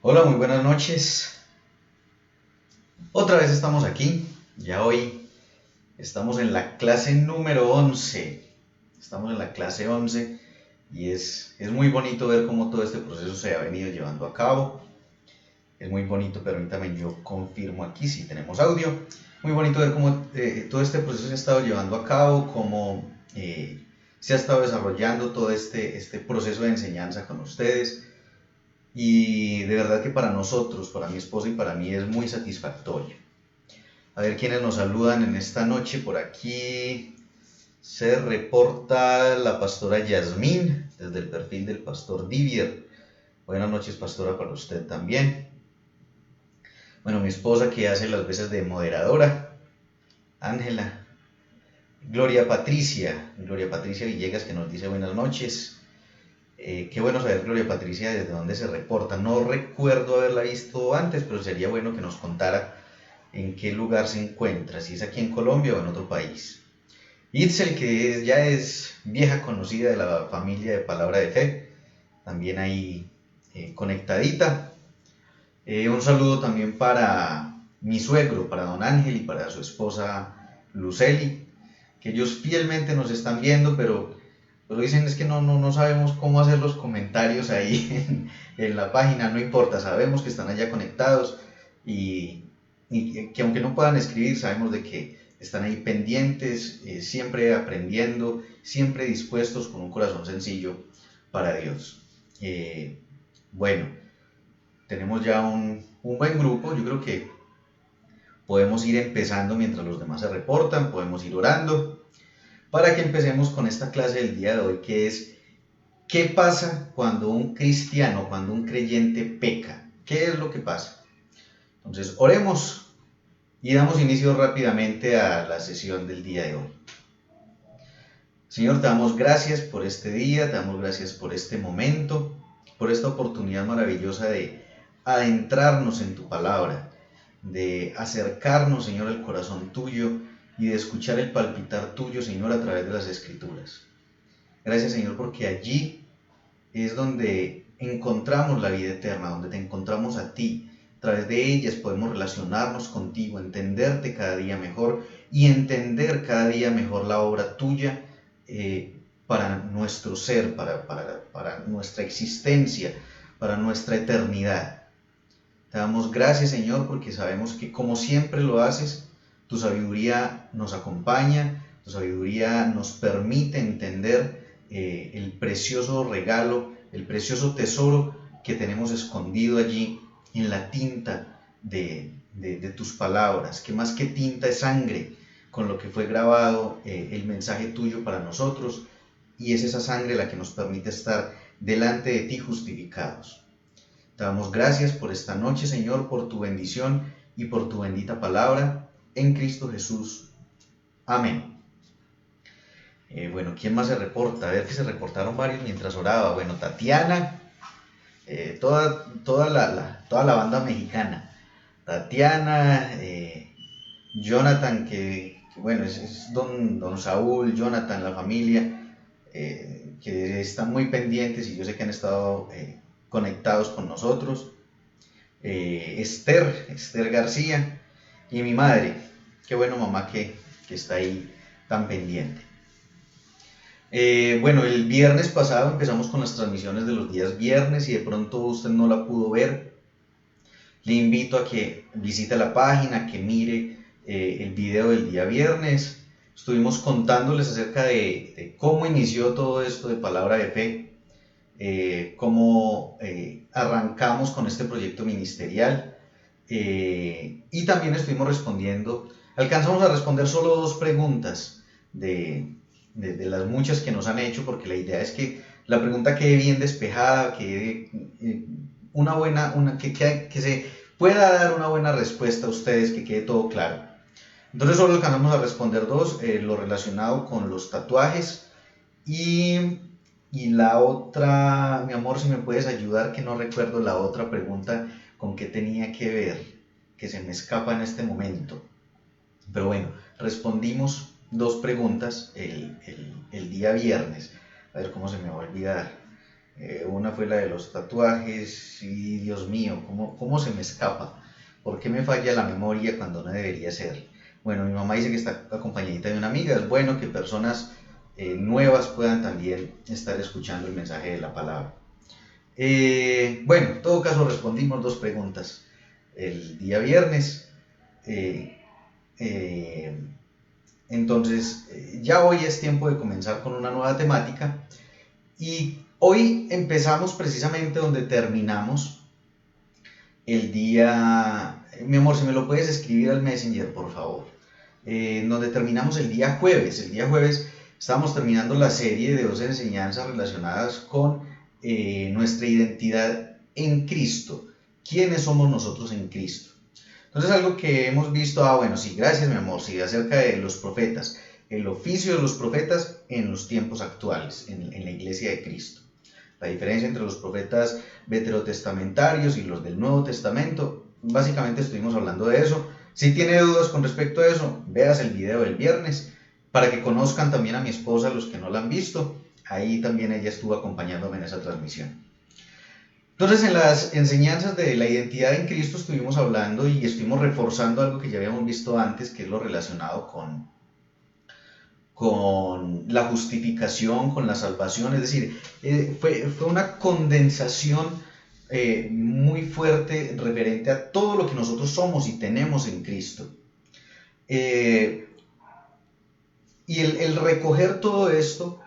Hola, muy buenas noches. Otra vez estamos aquí. Ya hoy estamos en la clase número 11. Estamos en la clase 11 y es muy bonito ver cómo todo este proceso se ha venido llevando a cabo. Es muy bonito, permítame, yo confirmo aquí si tenemos audio. Muy bonito ver cómo todo este proceso se ha estado llevando a cabo, cómo se ha estado desarrollando todo este proceso de enseñanza con ustedes. Y de verdad que para nosotros, para mi esposa y para mí es muy satisfactorio. A ver quiénes nos saludan en esta noche. Por aquí se reporta la pastora Yasmín desde el perfil del pastor Divier. Buenas noches, pastora, para usted también. Bueno, mi esposa que hace las veces de moderadora, Ángela. Gloria Patricia Villegas, que nos dice buenas noches. Qué bueno saber, Gloria Patricia, desde dónde se reporta. No recuerdo haberla visto antes, pero sería bueno que nos contara en qué lugar se encuentra, si es aquí en Colombia o en otro país. Itzel, que ya es vieja conocida de la familia de Palabra de Fe, también ahí conectadita. Un saludo también para mi suegro, para don Ángel y para su esposa Luceli, que ellos fielmente nos están viendo, pero dicen es que no sabemos cómo hacer los comentarios ahí en la página. No importa, sabemos que están allá conectados y que aunque no puedan escribir, sabemos de que están ahí pendientes, siempre aprendiendo, siempre dispuestos con un corazón sencillo para Dios. Bueno, tenemos ya un buen grupo. Yo creo que podemos ir empezando mientras los demás se reportan, podemos ir orando para que empecemos con esta clase del día de hoy, que es ¿qué pasa cuando un cristiano, cuando un creyente peca? ¿Qué es lo que pasa? Entonces, oremos y damos inicio rápidamente a la sesión del día de hoy. Señor, te damos gracias por este día, te damos gracias por este momento, por esta oportunidad maravillosa de adentrarnos en tu palabra, de acercarnos, Señor, al corazón tuyo y de escuchar el palpitar tuyo, Señor, a través de las Escrituras. Gracias, Señor, porque allí es donde encontramos la vida eterna, donde te encontramos a ti. A través de ellas podemos relacionarnos contigo, entenderte cada día mejor y entender cada día mejor la obra tuya para nuestro ser, para nuestra existencia, para nuestra eternidad. Te damos gracias, Señor, porque sabemos que como siempre lo haces, tu sabiduría nos acompaña, tu sabiduría nos permite entender el precioso regalo, el precioso tesoro que tenemos escondido allí en la tinta de tus palabras, que más que tinta es sangre, con lo que fue grabado el mensaje tuyo para nosotros, y es esa sangre la que nos permite estar delante de ti justificados. Te damos gracias por esta noche, Señor, por tu bendición y por tu bendita palabra, en Cristo Jesús. Amén. Bueno, ¿quién más se reporta? A ver, que se reportaron varios mientras oraba. Bueno, Tatiana, toda la banda mexicana. Tatiana, Jonathan, que bueno, es don Saúl, Jonathan, la familia, que están muy pendientes y yo sé que han estado conectados con nosotros. Esther García y mi madre. Qué bueno, mamá, que está ahí tan pendiente. Bueno, el viernes pasado empezamos con las transmisiones de los días viernes y de pronto usted no la pudo ver. Le invito a que visite la página, que mire el video del día viernes. Estuvimos contándoles acerca de cómo inició todo esto de Palabra de Fe, cómo arrancamos con este proyecto ministerial y también estuvimos alcanzamos a responder solo 2 preguntas de las muchas que nos han hecho, porque la idea es que la pregunta quede bien despejada, quede que se pueda dar una buena respuesta a ustedes, que quede todo claro. Entonces solo alcanzamos a responder 2, lo relacionado con los tatuajes y la otra, mi amor, si me puedes ayudar, que no recuerdo la otra pregunta con qué tenía que ver, que se me escapa en este momento. Pero bueno, respondimos 2 preguntas el día viernes. A ver cómo se me va a olvidar. Una fue la de los tatuajes. Y Dios mío, ¿cómo se me escapa? ¿Por qué me falla la memoria cuando no debería ser? Bueno, mi mamá dice que está acompañadita de una amiga. Es bueno que personas nuevas puedan también estar escuchando el mensaje de la palabra. Bueno, en todo caso respondimos 2 preguntas el día viernes. Entonces, ya hoy es tiempo de comenzar con una nueva temática y hoy empezamos precisamente donde terminamos el día. Mi amor, si me lo puedes escribir al Messenger, por favor. Donde terminamos el día jueves. El día jueves estábamos terminando la serie de 2 enseñanzas relacionadas con nuestra identidad en Cristo. ¿Quiénes somos nosotros en Cristo? Entonces algo que hemos visto, bueno, sí, gracias mi amor, sí, acerca de los profetas, el oficio de los profetas en los tiempos actuales, en la iglesia de Cristo. La diferencia entre los profetas veterotestamentarios y los del Nuevo Testamento, básicamente estuvimos hablando de eso. Si tiene dudas con respecto a eso, veas el video del viernes, para que conozcan también a mi esposa, los que no la han visto. Ahí también ella estuvo acompañándome en esa transmisión. Entonces, en las enseñanzas de la identidad en Cristo estuvimos hablando y estuvimos reforzando algo que ya habíamos visto antes, que es lo relacionado con la justificación, con la salvación. Es decir, fue una condensación muy fuerte referente a todo lo que nosotros somos y tenemos en Cristo. Y el recoger todo esto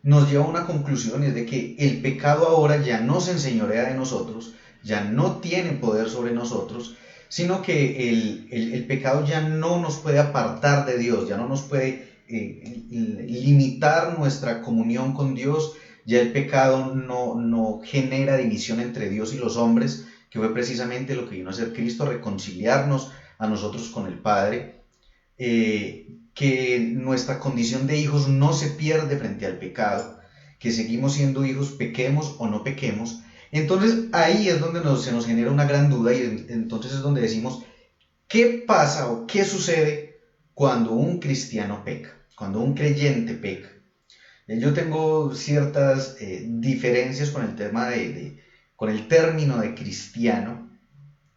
nos lleva a una conclusión, es de que el pecado ahora ya no se enseñorea de nosotros, ya no tiene poder sobre nosotros, sino que el pecado ya no nos puede apartar de Dios, ya no nos puede limitar nuestra comunión con Dios, ya el pecado no genera división entre Dios y los hombres, que fue precisamente lo que vino a hacer Cristo, reconciliarnos a nosotros con el Padre. Que nuestra condición de hijos no se pierde frente al pecado, que seguimos siendo hijos, pequemos o no pequemos. Entonces ahí es donde se nos genera una gran duda, y entonces es donde decimos, ¿qué pasa o qué sucede cuando un cristiano peca, cuando un creyente peca? Yo tengo ciertas diferencias con el tema con el término de cristiano.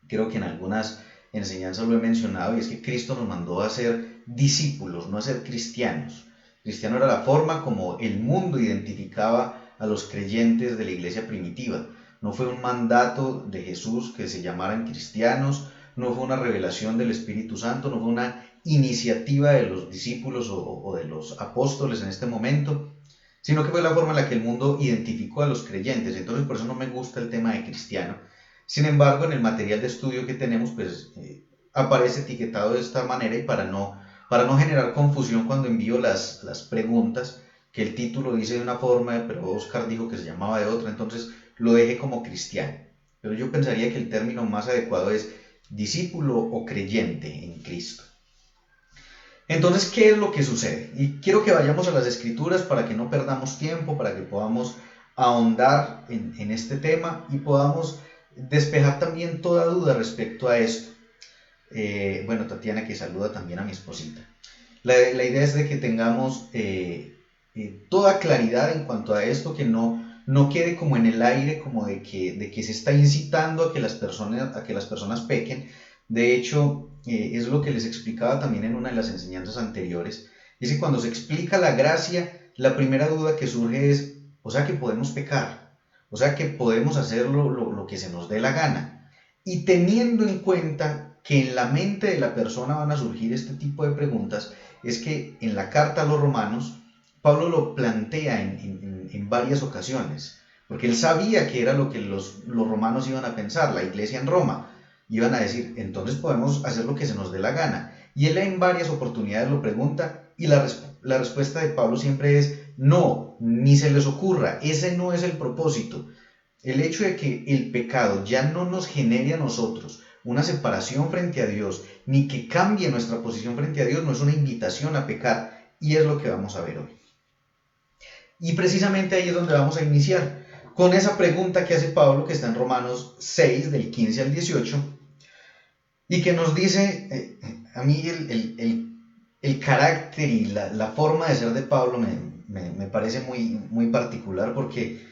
Creo que en algunas enseñanzas lo he mencionado, y es que Cristo nos mandó a ser discípulos, no a ser cristianos. Cristiano era la forma como el mundo identificaba a los creyentes de la iglesia primitiva. No fue un mandato de Jesús que se llamaran cristianos, no fue una revelación del Espíritu Santo, no fue una iniciativa de los discípulos o de los apóstoles en este momento, sino que fue la forma en la que el mundo identificó a los creyentes. Entonces por eso no me gusta el tema de cristiano. Sin embargo, en el material de estudio que tenemos, pues aparece etiquetado de esta manera, y para no generar confusión cuando envío las preguntas, que el título dice de una forma, pero Oscar dijo que se llamaba de otra, entonces lo dejé como cristiano. Pero yo pensaría que el término más adecuado es discípulo o creyente en Cristo. Entonces, ¿qué es lo que sucede? Y quiero que vayamos a las Escrituras para que no perdamos tiempo, para que podamos ahondar en este tema y podamos despejar también toda duda respecto a esto. Bueno, Tatiana, que saluda también a mi esposita. La idea es de que tengamos toda claridad en cuanto a esto, que no quede como en el aire, como de que se está incitando a que las personas pequen. De hecho, es lo que les explicaba también en una de las enseñanzas anteriores. Es que cuando se explica la gracia, la primera duda que surge es, o sea que podemos pecar, o sea que podemos hacer lo que se nos dé la gana. Y teniendo en cuenta que en la mente de la persona van a surgir este tipo de preguntas, es que en la carta a los romanos, Pablo lo plantea en varias ocasiones, porque él sabía que era lo que los romanos iban a pensar, la iglesia en Roma. Iban a decir, entonces podemos hacer lo que se nos dé la gana. Y él en varias oportunidades lo pregunta, y la respuesta de Pablo siempre es, no, ni se les ocurra, ese no es el propósito. El hecho de que el pecado ya no nos genere a nosotros una separación frente a Dios, ni que cambie nuestra posición frente a Dios, no es una invitación a pecar, y es lo que vamos a ver hoy. Y precisamente ahí es donde vamos a iniciar, con esa pregunta que hace Pablo, que está en Romanos 6, del 15 al 18, y que nos dice, a mí el carácter y la forma de ser de Pablo me parece muy particular, porque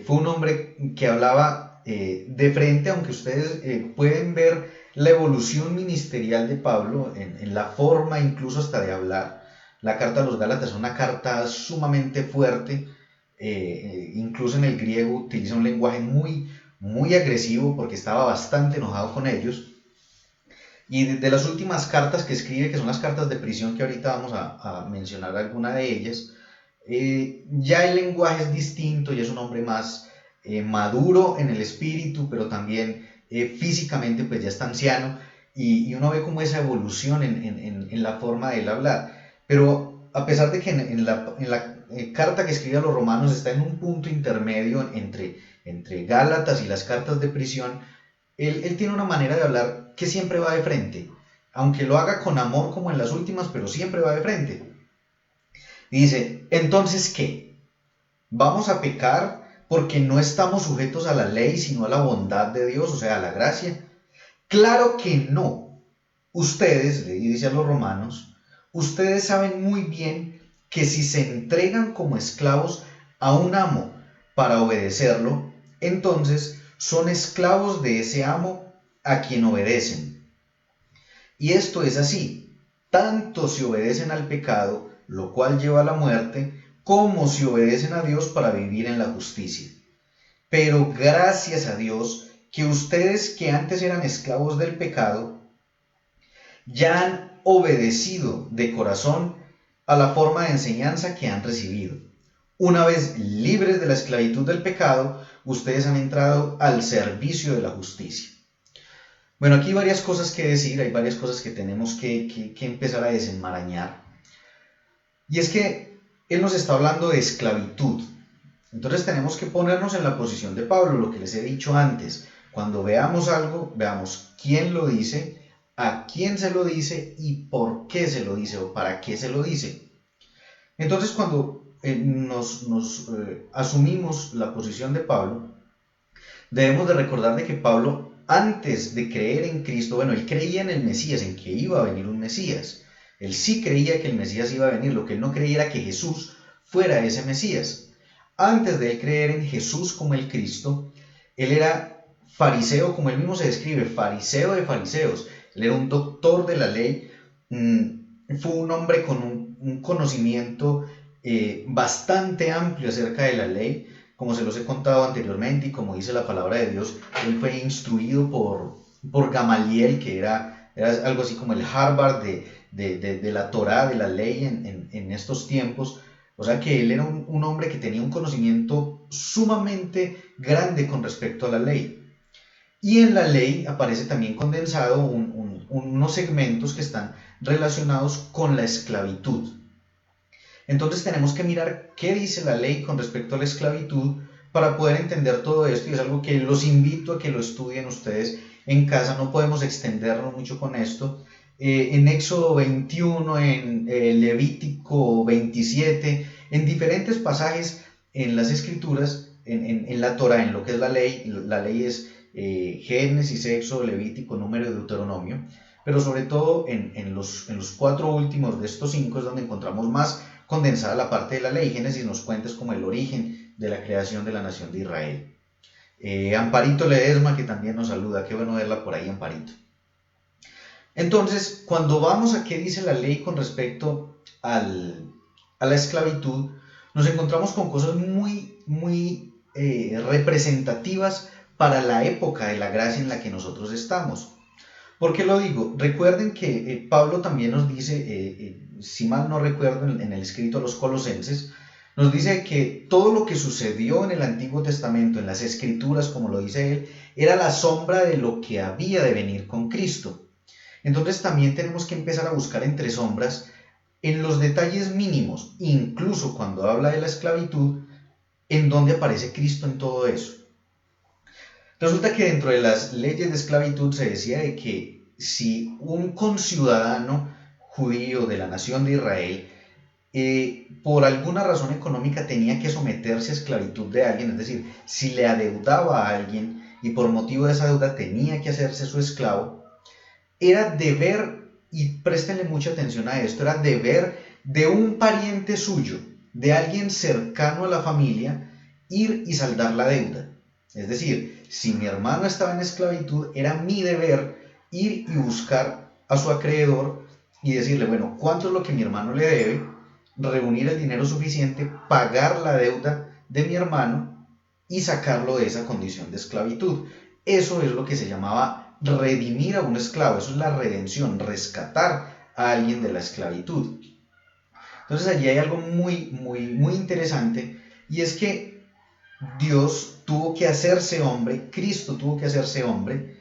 fue un hombre que hablaba de frente, aunque ustedes pueden ver la evolución ministerial de Pablo en la forma incluso hasta de hablar. La carta a los Gálatas es una carta sumamente fuerte, incluso en el griego utiliza un lenguaje muy agresivo, porque estaba bastante enojado con ellos. Y de las últimas cartas que escribe, que son las cartas de prisión, que ahorita vamos a mencionar alguna de ellas, ya el lenguaje es distinto, ya es un hombre más maduro en el espíritu, pero también físicamente pues ya está anciano, y uno ve como esa evolución en la forma de él hablar. Pero a pesar de que en la carta que escribe a los romanos está en un punto intermedio entre Gálatas y las cartas de prisión, él tiene una manera de hablar que siempre va de frente, aunque lo haga con amor como en las últimas, pero siempre va de frente. Y dice, ¿entonces qué? ¿Vamos a pecar porque no estamos sujetos a la ley, sino a la bondad de Dios, o sea, a la gracia? Claro que no. Ustedes, le dice a los romanos, ustedes saben muy bien que si se entregan como esclavos a un amo para obedecerlo, entonces son esclavos de ese amo a quien obedecen. Y esto es así, tanto si obedecen al pecado, lo cual lleva a la muerte, como si obedecen a Dios para vivir en la justicia. Pero gracias a Dios que ustedes, que antes eran esclavos del pecado, ya han obedecido de corazón a la forma de enseñanza que han recibido. Una vez libres de la esclavitud del pecado, ustedes han entrado al servicio de la justicia. Bueno, aquí hay varias cosas que decir, hay varias cosas que tenemos que empezar a desenmarañar. Y es que él nos está hablando de esclavitud. Entonces tenemos que ponernos en la posición de Pablo, lo que les he dicho antes. Cuando veamos algo, veamos quién lo dice, a quién se lo dice y por qué se lo dice o para qué se lo dice. Entonces cuando asumimos la posición de Pablo, debemos de recordar de que Pablo, antes de creer en Cristo, bueno, él creía en el Mesías, en que iba a venir un Mesías. Él sí creía que el Mesías iba a venir, lo que él no creía era que Jesús fuera ese Mesías. Antes de él creer en Jesús como el Cristo, él era fariseo, como él mismo se describe, fariseo de fariseos. Él era un doctor de la ley, fue un hombre con un conocimiento bastante amplio acerca de la ley, como se los he contado anteriormente y como dice la palabra de Dios. Él fue instruido por Gamaliel, que era algo así como el Harvard de la Torá, de la ley en estos tiempos. O sea que él era un hombre que tenía un conocimiento sumamente grande con respecto a la ley. Y en la ley aparece también condensado unos segmentos que están relacionados con la esclavitud. Entonces tenemos que mirar qué dice la ley con respecto a la esclavitud para poder entender todo esto, y es algo que los invito a que lo estudien ustedes en casa. No podemos extendernos mucho con esto. En Éxodo 21, en Levítico 27, en diferentes pasajes en las Escrituras, en la Torá, en lo que es la ley es Génesis, Éxodo, Levítico, Número y Deuteronomio, pero sobre todo en los 4 últimos de estos 5 es donde encontramos más condensada la parte de la ley. Génesis nos cuenta es como el origen de la creación de la nación de Israel. Amparito Ledesma, que también nos saluda, qué bueno verla por ahí, Amparito. Entonces, cuando vamos a qué dice la ley con respecto a la esclavitud, nos encontramos con cosas muy representativas para la época de la gracia en la que nosotros estamos. ¿Por qué lo digo? Recuerden que Pablo también nos dice, si mal no recuerdo, en el escrito a los Colosenses, nos dice que todo lo que sucedió en el Antiguo Testamento, en las Escrituras, como lo dice él, era la sombra de lo que había de venir con Cristo. Entonces también tenemos que empezar a buscar entre sombras en los detalles mínimos, incluso cuando habla de la esclavitud, en donde aparece Cristo en todo eso. Resulta que dentro de las leyes de esclavitud se decía de que si un conciudadano judío de la nación de Israel por alguna razón económica tenía que someterse a esclavitud de alguien, es decir, si le adeudaba a alguien y por motivo de esa deuda tenía que hacerse su esclavo, era deber, y préstenle mucha atención a esto, era deber de un pariente suyo, de alguien cercano a la familia, ir y saldar la deuda. Es decir, si mi hermano estaba en esclavitud, era mi deber ir y buscar a su acreedor y decirle, bueno, ¿cuánto es lo que mi hermano le debe? Reunir el dinero suficiente, pagar la deuda de mi hermano y sacarlo de esa condición de esclavitud. Eso es lo que se llamaba redimir a un esclavo. Eso es la redención, rescatar a alguien de la esclavitud. Entonces allí hay algo muy interesante, y es que Dios tuvo que hacerse hombre, Cristo tuvo que hacerse hombre,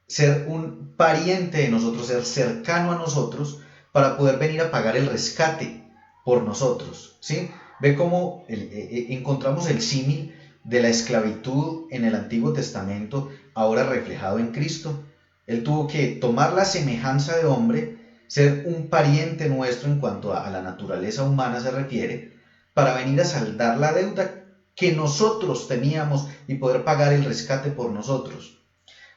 ser un pariente de nosotros, ser cercano a nosotros, para poder venir a pagar el rescate por nosotros, ¿sí? Ve cómo encontramos el símil de la esclavitud en el Antiguo Testamento, ahora reflejado en Cristo. Él tuvo que tomar la semejanza de hombre, ser un pariente nuestro en cuanto a la naturaleza humana se refiere, para venir a saldar la deuda que nosotros teníamos y poder pagar el rescate por nosotros.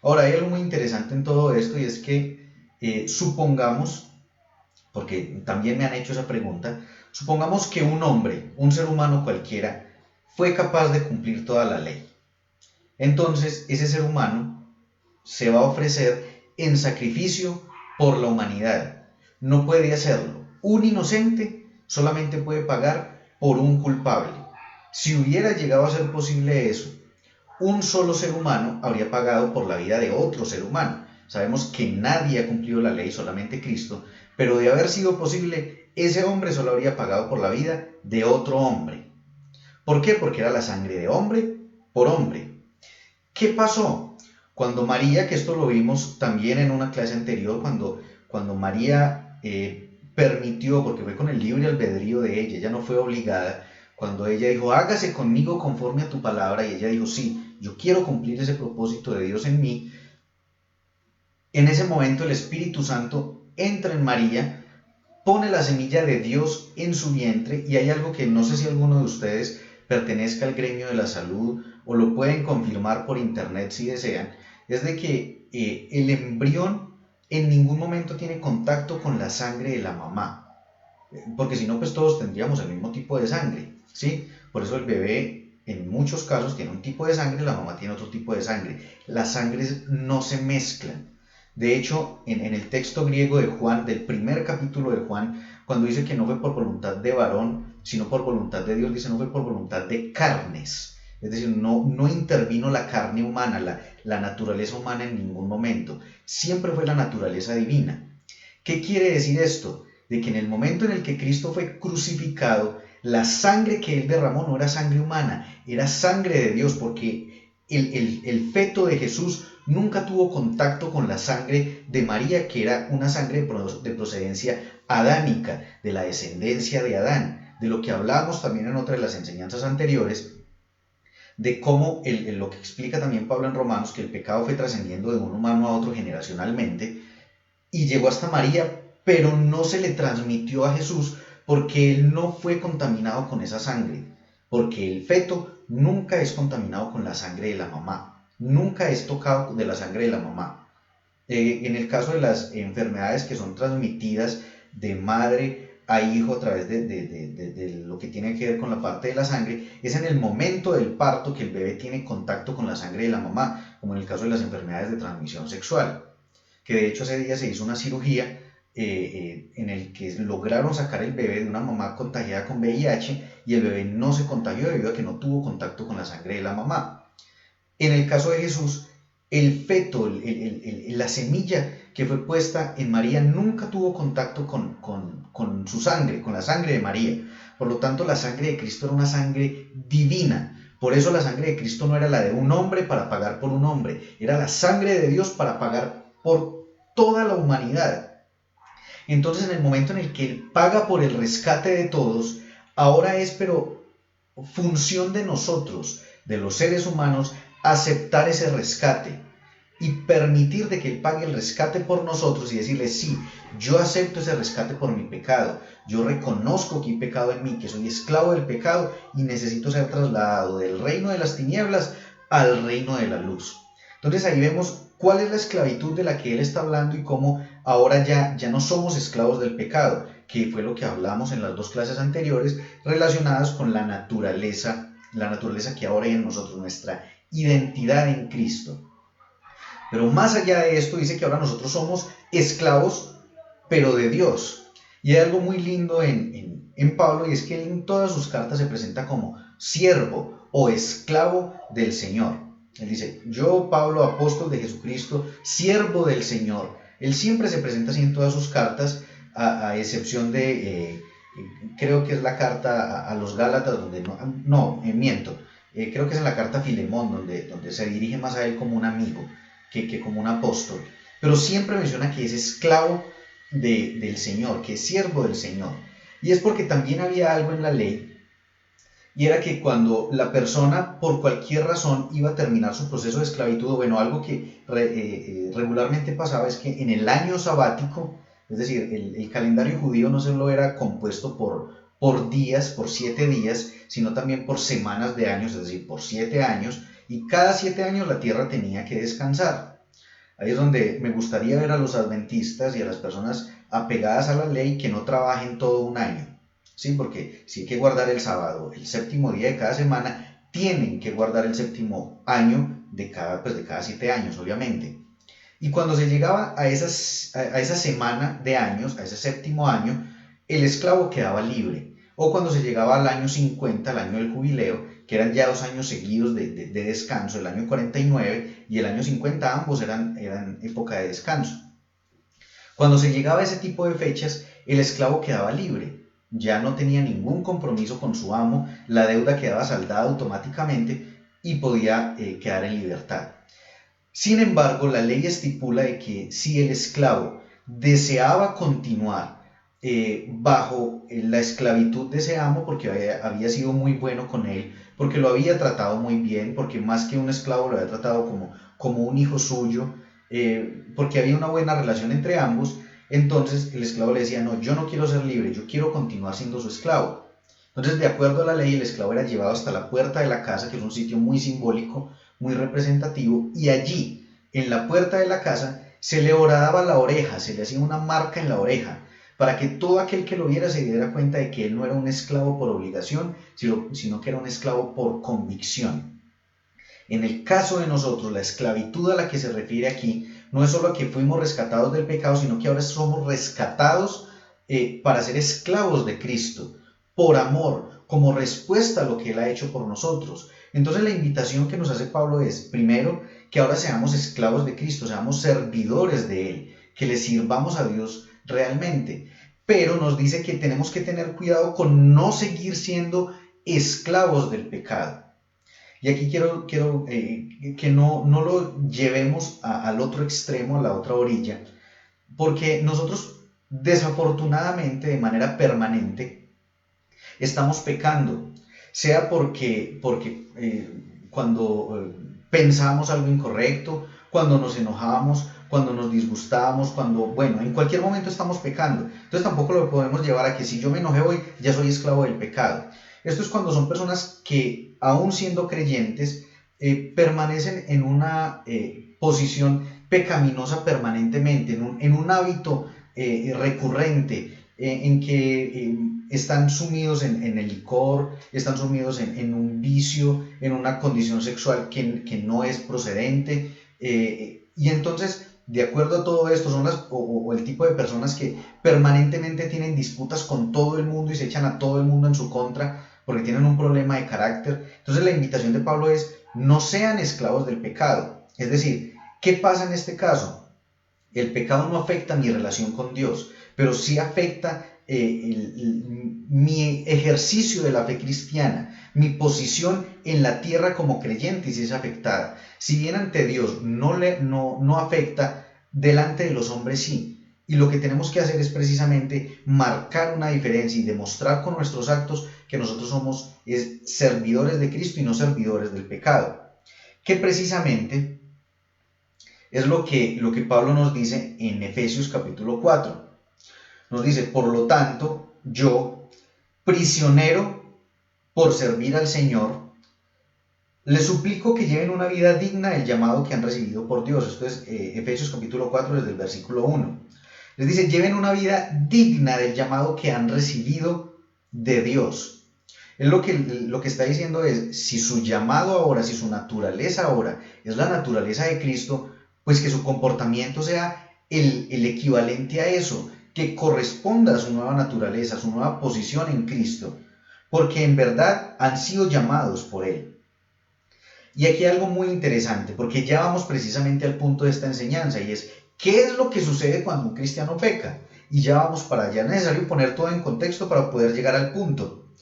Ahora, hay algo muy interesante en todo esto, y es que supongamos, porque también me han hecho esa pregunta, supongamos que un hombre, un ser humano cualquiera, fue capaz de cumplir toda la ley. Entonces, ese ser humano se va a ofrecer en sacrificio por la humanidad. No puede hacerlo. Un inocente solamente puede pagar por un culpable. Si hubiera llegado a ser posible eso, un solo ser humano habría pagado por la vida de otro ser humano. Sabemos que nadie ha cumplido la ley, solamente Cristo, pero de haber sido posible, ese hombre solo habría pagado por la vida de otro hombre. ¿Por qué? Porque era la sangre de hombre por hombre. ¿Qué pasó? Cuando María, que esto lo vimos también en una clase anterior, cuando María permitió, porque fue con el libre albedrío de ella no fue obligada, cuando ella dijo, hágase conmigo conforme a tu palabra, y ella dijo, sí, yo quiero cumplir ese propósito de Dios en mí, en ese momento el Espíritu Santo entra en María, pone la semilla de Dios en su vientre, y hay algo que no sé si alguno de ustedes pertenezca al gremio de la salud o lo pueden confirmar por internet si desean, es de que el embrión en ningún momento tiene contacto con la sangre de la mamá, porque si no pues todos tendríamos el mismo tipo de sangre, ¿sí? Por eso el bebé en muchos casos tiene un tipo de sangre, la mamá tiene otro tipo de sangre, las sangres no se mezclan. De hecho, en el texto griego de Juan, del primer capítulo de Juan, cuando dice que no fue por voluntad de varón, sino por voluntad de Dios, dice no fue por voluntad de carnes. Es decir, no intervino la carne humana, la naturaleza humana en ningún momento. Siempre fue la naturaleza divina. ¿Qué quiere decir esto? De que en el momento en el que Cristo fue crucificado, la sangre que él derramó no era sangre humana, era sangre de Dios, porque el feto de Jesús nunca tuvo contacto con la sangre de María, que era una sangre de procedencia adánica, de la descendencia de Adán, de lo que hablábamos también en otra de las enseñanzas anteriores, de cómo lo que explica también Pablo en Romanos, que el pecado fue trascendiendo de un humano a otro generacionalmente, y llegó hasta María, pero no se le transmitió a Jesús porque él no fue contaminado con esa sangre, porque el feto nunca es contaminado con la sangre de la mamá, nunca es tocado de la sangre de la mamá. En el caso de las enfermedades que son transmitidas de madre a hijo a través de lo que tiene que ver con la parte de la sangre, es en el momento del parto que el bebé tiene contacto con la sangre de la mamá, como en el caso de las enfermedades de transmisión sexual, que de hecho ese día se hizo una cirugía en el que lograron sacar el bebé de una mamá contagiada con VIH y el bebé no se contagió debido a que no tuvo contacto con la sangre de la mamá. En el caso de Jesús, el feto, la semilla que fue puesta en María nunca tuvo contacto con su sangre, con la sangre de María. Por lo tanto, la sangre de Cristo era una sangre divina. Por eso la sangre de Cristo no era la de un hombre para pagar por un hombre, era la sangre de Dios para pagar por toda la humanidad. Entonces, en el momento en el que Él paga por el rescate de todos, ahora es pero función de nosotros, de los seres humanos, aceptar ese rescate y permitir de que Él pague el rescate por nosotros y decirle, sí, yo acepto ese rescate por mi pecado, yo reconozco que hay pecado en mí, que soy esclavo del pecado y necesito ser trasladado del reino de las tinieblas al reino de la luz. Entonces ahí vemos cuál es la esclavitud de la que Él está hablando y cómo ahora ya no somos esclavos del pecado, que fue lo que hablamos en las dos clases anteriores relacionadas con la naturaleza que ahora hay en nosotros, nuestra identidad en Cristo. Pero más allá de esto dice que ahora nosotros somos esclavos, pero de Dios. Y hay algo muy lindo en Pablo, y es que en todas sus cartas se presenta como siervo o esclavo del Señor. Él dice, yo, Pablo, apóstol de Jesucristo, siervo del Señor. Él siempre se presenta así en todas sus cartas, a excepción de, creo que es la carta a los Gálatas, donde miento, creo que es en la carta a Filemón, donde se dirige más a él como un amigo que como un apóstol. Pero siempre menciona que es esclavo del Señor, que es siervo del Señor. Y es porque también había algo en la ley, y era que cuando la persona por cualquier razón iba a terminar su proceso de esclavitud, bueno, algo que regularmente pasaba es que en el año sabático, es decir, el calendario judío no solo era compuesto por días, por 7 días, sino también por semanas de años, es decir, por 7 años, y cada 7 años la tierra tenía que descansar. Ahí es donde me gustaría ver a los adventistas y a las personas apegadas a la ley que no trabajen todo un año. Sí, porque si hay que guardar el sábado, el séptimo día de cada semana, tienen que guardar el séptimo año de cada 7 años, obviamente. Y cuando se llegaba a esa semana de años, a ese séptimo año, el esclavo quedaba libre. O cuando se llegaba al año 50, al año del jubileo, que eran ya 2 años seguidos de descanso, el año 49 y el año 50, ambos eran época de descanso. Cuando se llegaba a ese tipo de fechas, el esclavo quedaba libre, ya no tenía ningún compromiso con su amo, la deuda quedaba saldada automáticamente y podía quedar en libertad. Sin embargo, la ley estipula de que si el esclavo deseaba continuar bajo la esclavitud de ese amo, porque había sido muy bueno con él, porque lo había tratado muy bien, porque más que un esclavo lo había tratado como un hijo suyo, porque había una buena relación entre ambos, entonces el esclavo le decía, no, yo no quiero ser libre, yo quiero continuar siendo su esclavo. Entonces, de acuerdo a la ley, el esclavo era llevado hasta la puerta de la casa, que es un sitio muy simbólico, muy representativo, y allí, en la puerta de la casa, se le horadaba la oreja, se le hacía una marca en la oreja, para que todo aquel que lo viera se diera cuenta de que él no era un esclavo por obligación, sino que era un esclavo por convicción. En el caso de nosotros, la esclavitud a la que se refiere aquí no es solo a que fuimos rescatados del pecado, sino que ahora somos rescatados para ser esclavos de Cristo, por amor, como respuesta a lo que Él ha hecho por nosotros. Entonces la invitación que nos hace Pablo es, primero, que ahora seamos esclavos de Cristo, seamos servidores de Él, que le sirvamos a Dios realmente. Pero nos dice que tenemos que tener cuidado con no seguir siendo esclavos del pecado. Y aquí quiero que no lo llevemos al otro extremo, a la otra orilla, porque nosotros desafortunadamente, de manera permanente, estamos pecando, sea porque cuando pensamos algo incorrecto, cuando nos enojamos, cuando nos disgustamos, bueno, en cualquier momento estamos pecando. Entonces tampoco lo podemos llevar a que si yo me enojé hoy, ya soy esclavo del pecado. Esto es cuando son personas que, aún siendo creyentes, permanecen en una posición pecaminosa permanentemente, en un hábito recurrente, en que están sumidos en el licor, están sumidos en un vicio, en una condición sexual que no es procedente, y entonces, de acuerdo a todo esto, son el tipo de personas que permanentemente tienen disputas con todo el mundo y se echan a todo el mundo en su contra porque tienen un problema de carácter. Entonces la invitación de Pablo es, no sean esclavos del pecado. Es decir, ¿qué pasa en este caso? El pecado no afecta mi relación con Dios, pero sí afecta mi ejercicio de la fe cristiana, mi posición en la tierra como creyente, si es afectada. Si bien ante Dios no afecta, delante de los hombres sí. Y lo que tenemos que hacer es precisamente marcar una diferencia y demostrar con nuestros actos que nosotros somos servidores de Cristo y no servidores del pecado. Que precisamente es lo que Pablo nos dice en Efesios capítulo 4. Nos dice, por lo tanto, yo, prisionero por servir al Señor, les suplico que lleven una vida digna del llamado que han recibido por Dios. Esto es Efesios capítulo 4 desde el versículo 1. Les dice, lleven una vida digna del llamado que han recibido de Dios. Él lo que está diciendo es, si su llamado ahora, si su naturaleza ahora es la naturaleza de Cristo, pues que su comportamiento sea el equivalente a eso, que corresponda a su nueva naturaleza, a su nueva posición en Cristo, porque en verdad han sido llamados por Él. Y aquí hay algo muy interesante, porque ya vamos precisamente al punto de esta enseñanza, y es, ¿qué es lo que sucede cuando un cristiano peca? Y ya vamos para allá. Es necesario poner todo en contexto para poder llegar al punto.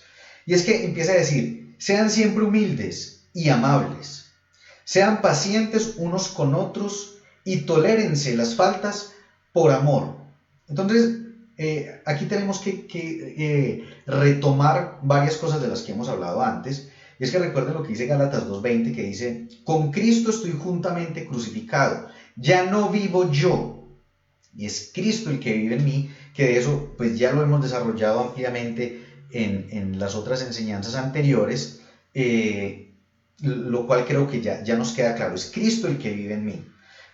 Y es que empieza a decir, sean siempre humildes y amables, sean pacientes unos con otros y tolérense las faltas por amor. Entonces, aquí tenemos que retomar varias cosas de las que hemos hablado antes. Y es que recuerden lo que dice Gálatas 2:20, que dice, con Cristo estoy juntamente crucificado, ya no vivo yo, y es Cristo el que vive en mí, que de eso pues ya lo hemos desarrollado ampliamente en las otras enseñanzas anteriores, lo cual creo que ya nos queda claro, es Cristo el que vive en mí.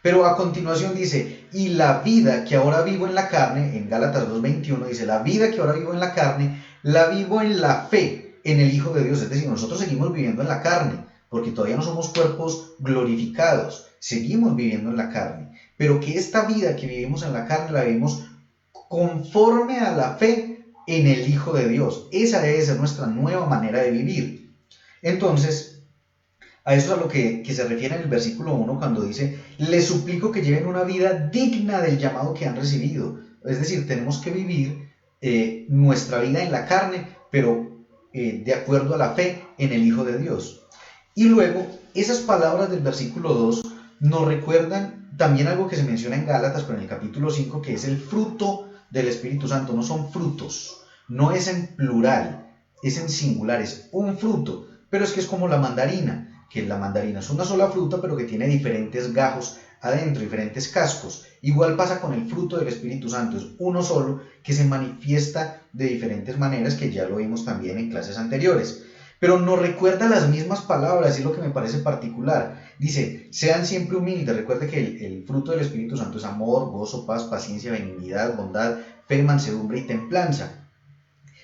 Pero a continuación dice, y la vida que ahora vivo en la carne, en Gálatas 2:21 dice, la vida que ahora vivo en la carne, la vivo en la fe, en el Hijo de Dios. Es decir, nosotros seguimos viviendo en la carne, porque todavía no somos cuerpos glorificados, seguimos viviendo en la carne, pero que esta vida que vivimos en la carne la vivimos conforme a la fe en el Hijo de Dios. Esa debe ser nuestra nueva manera de vivir. Entonces, a eso es a lo que se refiere en el versículo 1 cuando dice, les suplico que lleven una vida digna del llamado que han recibido. Es decir, tenemos que vivir nuestra vida en la carne, pero de acuerdo a la fe en el Hijo de Dios. Y luego, esas palabras del versículo 2 nos recuerdan también algo que se menciona en Gálatas, pero en el capítulo 5, que es el fruto del Espíritu Santo. No son frutos, no es en plural, es en singular, es un fruto. Pero es que es como la mandarina, que la mandarina es una sola fruta, pero que tiene diferentes gajos adentro, diferentes cascos. Igual pasa con el fruto del Espíritu Santo, es uno solo que se manifiesta de diferentes maneras, que ya lo vimos también en clases anteriores. Pero nos recuerda las mismas palabras, y es lo que me parece particular. Dice, sean siempre humildes. Recuerde que el fruto del Espíritu Santo es amor, gozo, paz, paciencia, benignidad, bondad, fe, mansedumbre y templanza.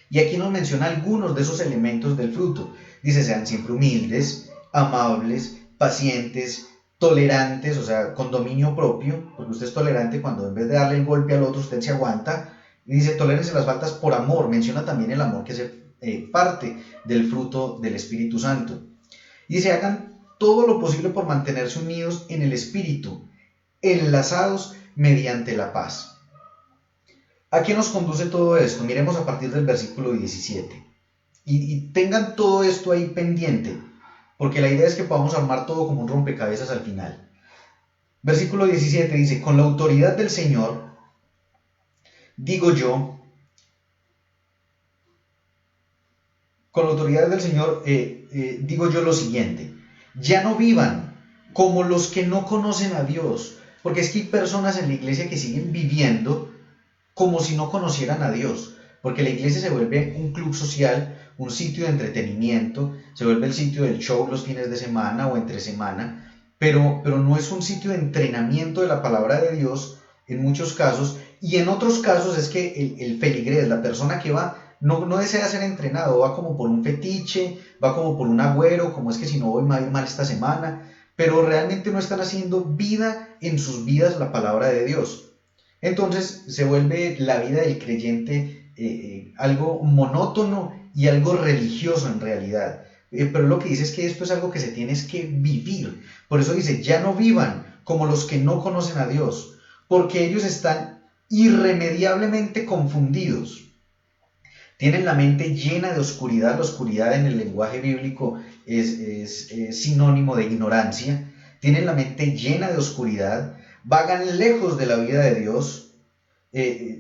Y aquí nos menciona algunos de esos elementos del fruto. Dice, sean siempre humildes, amables, pacientes, tolerantes, o sea, con dominio propio, porque usted es tolerante cuando en vez de darle el golpe al otro, usted se aguanta. Y dice, tolérense las faltas por amor. Menciona también el amor que se parte del fruto del Espíritu Santo. Y dice, hagan todo lo posible por mantenerse unidos en el Espíritu, enlazados mediante la paz. ¿A qué nos conduce todo esto? Miremos a partir del versículo 17. Y tengan todo esto ahí pendiente, porque la idea es que podamos armar todo como un rompecabezas al final. Versículo 17 dice, con la autoridad del Señor, digo yo, digo yo lo siguiente, ya no vivan como los que no conocen a Dios, porque es que hay personas en la iglesia que siguen viviendo como si no conocieran a Dios, porque la iglesia se vuelve un club social, un sitio de entretenimiento, se vuelve el sitio del show los fines de semana o entre semana, pero no es un sitio de entrenamiento de la palabra de Dios en muchos casos, y en otros casos es que el feligrés, la persona que va, no desea ser entrenado, va como por un fetiche, va como por un agüero, como es que si no voy mal esta semana, pero realmente no están haciendo vida en sus vidas la palabra de Dios. Entonces se vuelve la vida del creyente algo monótono y algo religioso en realidad. Pero lo que dice es que esto es algo que se tiene que vivir. Por eso dice, ya no vivan como los que no conocen a Dios, porque ellos están irremediablemente confundidos. Tienen la mente llena de oscuridad. La oscuridad en el lenguaje bíblico es sinónimo de ignorancia. Tienen la mente llena de oscuridad. Vagan lejos de la vida de Dios.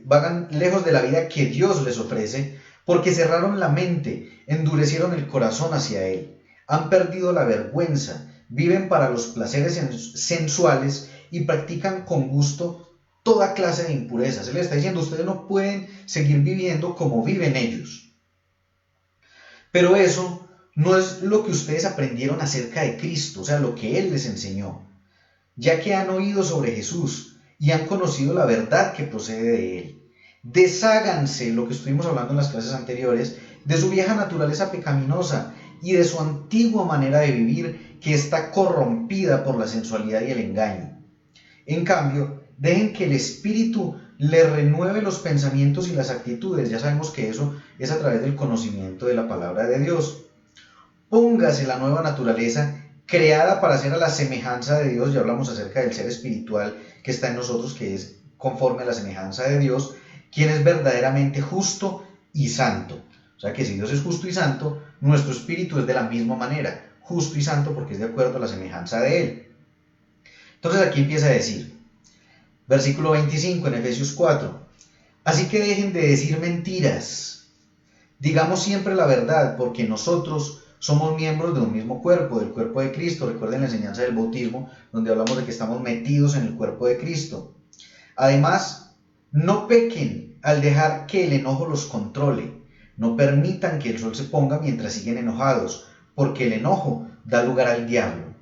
Vagan lejos de la vida que Dios les ofrece, porque cerraron la mente, endurecieron el corazón hacia Él. Han perdido la vergüenza. Viven para los placeres sensuales y practican con gusto toda clase de impurezas. Él le está diciendo, ustedes no pueden seguir viviendo como viven ellos. Pero eso no es lo que ustedes aprendieron acerca de Cristo, o sea, lo que Él les enseñó. Ya que han oído sobre Jesús y han conocido la verdad que procede de Él. Desháganse, lo que estuvimos hablando en las clases anteriores, de su vieja naturaleza pecaminosa y de su antigua manera de vivir que está corrompida por la sensualidad y el engaño. En cambio, dejen que el Espíritu les renueve los pensamientos y las actitudes. Ya sabemos que eso es a través del conocimiento de la palabra de Dios. Póngase la nueva naturaleza creada para ser a la semejanza de Dios. Ya hablamos acerca del ser espiritual que está en nosotros, que es conforme a la semejanza de Dios, quien es verdaderamente justo y santo. O sea que si Dios es justo y santo, nuestro espíritu es de la misma manera, justo y santo porque es de acuerdo a la semejanza de Él. Entonces aquí empieza a decir, versículo 25 en Efesios 4, así que dejen de decir mentiras, digamos siempre la verdad, porque nosotros somos miembros de un mismo cuerpo, del cuerpo de Cristo. Recuerden la enseñanza del bautismo, donde hablamos de que estamos metidos en el cuerpo de Cristo. Además, no pequen al dejar que el enojo los controle. No permitan que el sol se ponga mientras siguen enojados, porque el enojo da lugar al diablo.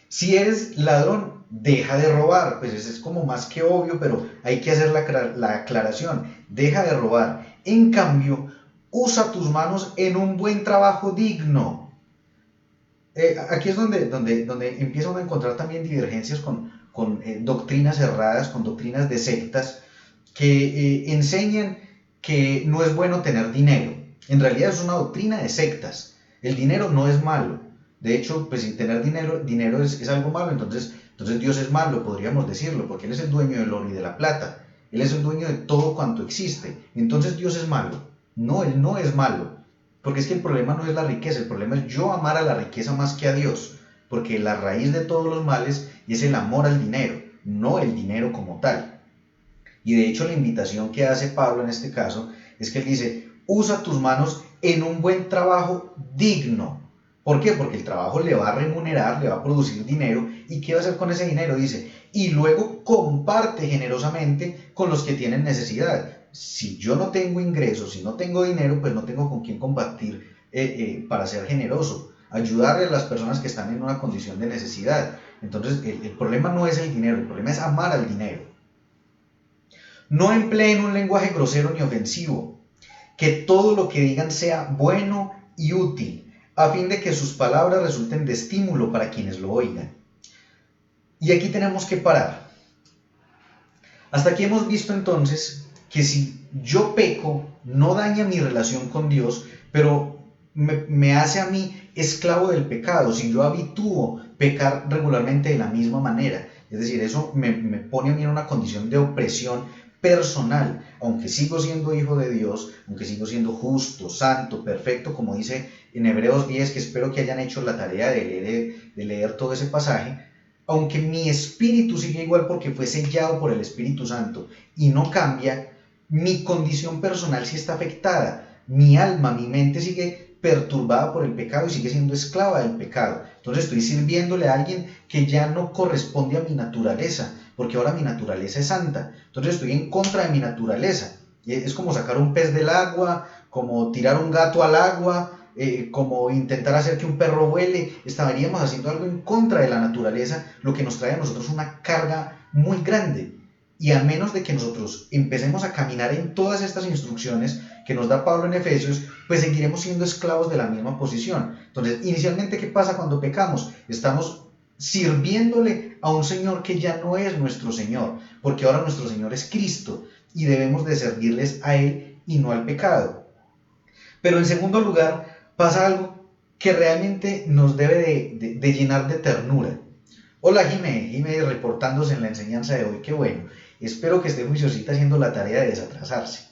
Si eres ladrón, deja de robar. Pues eso es como más que obvio, pero hay que hacer la aclaración. Deja de robar. En cambio, usa tus manos en un buen trabajo digno. Aquí es donde empieza uno a encontrar también divergencias con doctrinas erradas, con doctrinas de sectas que enseñan que no es bueno tener dinero. En realidad es una doctrina de sectas. El dinero no es malo. De hecho, pues si tener dinero es algo malo, entonces Dios es malo, podríamos decirlo, porque Él es el dueño del oro y de la plata. Él es el dueño de todo cuanto existe. Entonces Dios es malo. No, Él no es malo. Porque es que el problema no es la riqueza, el problema es yo amar a la riqueza más que a Dios. Porque la raíz de todos los males es el amor al dinero, no el dinero como tal. Y de hecho la invitación que hace Pablo en este caso es que él dice, usa tus manos en un buen trabajo digno. ¿Por qué? Porque el trabajo le va a remunerar, le va a producir dinero. ¿Y qué va a hacer con ese dinero? Dice, y luego comparte generosamente con los que tienen necesidad. Si yo no tengo ingresos, si no tengo dinero, pues no tengo con quién compartir para ser generoso. Ayudarle a las personas que están en una condición de necesidad. Entonces el problema no es el dinero, el problema es amar al dinero. No empleen un lenguaje grosero ni ofensivo, que todo lo que digan sea bueno y útil, a fin de que sus palabras resulten de estímulo para quienes lo oigan. Y aquí tenemos que parar. Hasta aquí hemos visto entonces que si yo peco, no daña mi relación con Dios, pero me hace a mí esclavo del pecado, si yo habitúo pecar regularmente de la misma manera. Es decir, eso me pone a mí en una condición de opresión personal, aunque sigo siendo hijo de Dios, aunque sigo siendo justo, santo, perfecto, como dice en Hebreos 10, que espero que hayan hecho la tarea de leer todo ese pasaje, aunque mi espíritu sigue igual porque fue sellado por el Espíritu Santo y no cambia, mi condición personal sí está afectada, mi alma, mi mente sigue perturbada por el pecado y sigue siendo esclava del pecado. Entonces estoy sirviéndole a alguien que ya no corresponde a mi naturaleza, porque ahora mi naturaleza es santa. Entonces estoy en contra de mi naturaleza. Es como sacar un pez del agua, como tirar un gato al agua, como intentar hacer que un perro vuele. Estaríamos haciendo algo en contra de la naturaleza, lo que nos trae a nosotros una carga muy grande. Y a menos de que nosotros empecemos a caminar en todas estas instrucciones que nos da Pablo en Efesios, pues seguiremos siendo esclavos de la misma posición. Entonces, inicialmente, ¿qué pasa cuando pecamos? Estamos sirviéndole a un Señor que ya no es nuestro Señor, porque ahora nuestro Señor es Cristo y debemos de servirles a Él y no al pecado. Pero en segundo lugar, pasa algo que realmente nos debe de llenar de ternura. Hola Jimé reportándose en la enseñanza de hoy, qué bueno. Espero que esté juiciosita haciendo la tarea de desatrasarse.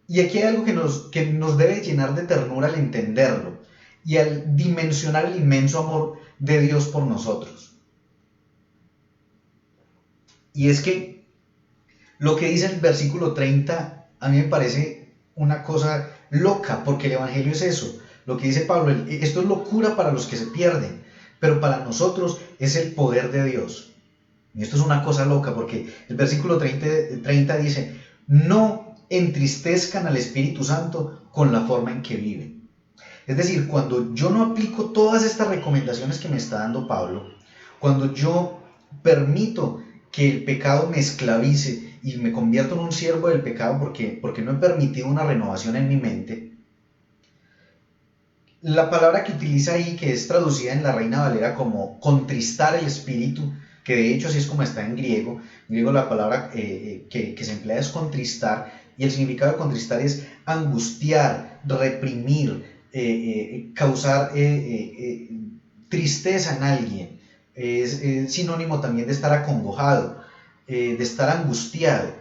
Y aquí hay algo que nos debe llenar de ternura al entenderlo y al dimensionar el inmenso amor de Dios por nosotros. Y es que lo que dice el versículo 30 a mí me parece una cosa loca, porque el Evangelio es eso. Lo que dice Pablo, esto es locura para los que se pierden, pero para nosotros es el poder de Dios. Y esto es una cosa loca, porque el versículo 30 dice, no entristezcan al Espíritu Santo con la forma en que viven. Es decir, cuando yo no aplico todas estas recomendaciones que me está dando Pablo, cuando yo permito que el pecado me esclavice y me convierto en un siervo del pecado porque no he permitido una renovación en mi mente, la palabra que utiliza ahí, que es traducida en la Reina Valera como contristar el espíritu, que de hecho así es como está en griego. En griego la palabra que se emplea es contristar, y el significado de contristar es angustiar, reprimir, causar tristeza en alguien. Es sinónimo también de estar acongojado, de estar angustiado.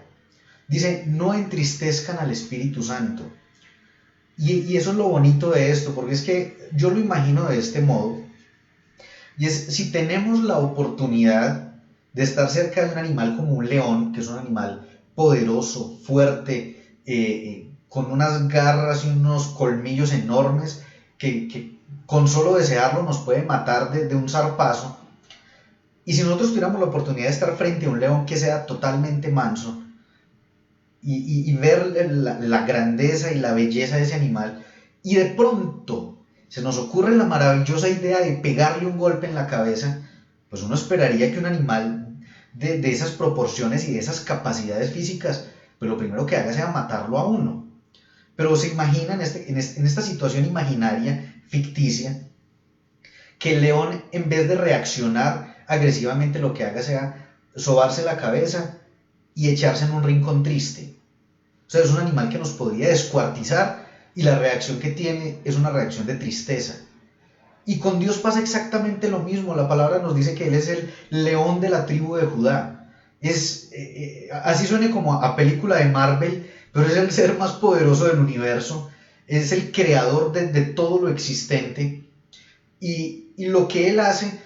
Dice, no entristezcan al Espíritu Santo. Y eso es lo bonito de esto, porque es que yo lo imagino de este modo, y es, si tenemos la oportunidad de estar cerca de un animal como un león, que es un animal poderoso, fuerte, con unas garras y unos colmillos enormes, que con solo desearlo nos puede matar de un zarpazo, y si nosotros tuviéramos la oportunidad de estar frente a un león que sea totalmente manso, y ver la grandeza y la belleza de ese animal, y de pronto se nos ocurre la maravillosa idea de pegarle un golpe en la cabeza, pues uno esperaría que un animal de esas proporciones y de esas capacidades físicas, pues lo primero que haga sea matarlo a uno. Pero se imagina en esta situación imaginaria, ficticia, que el león, en vez de reaccionar agresivamente, lo que haga sea sobarse la cabeza y echarse en un rincón triste. O sea, es un animal que nos podría descuartizar, y la reacción que tiene es una reacción de tristeza. Y con Dios pasa exactamente lo mismo. La palabra nos dice que Él es el león de la tribu de Judá. así suene como a película de Marvel, pero es el ser más poderoso del universo, es el creador de todo lo existente, y lo que él hace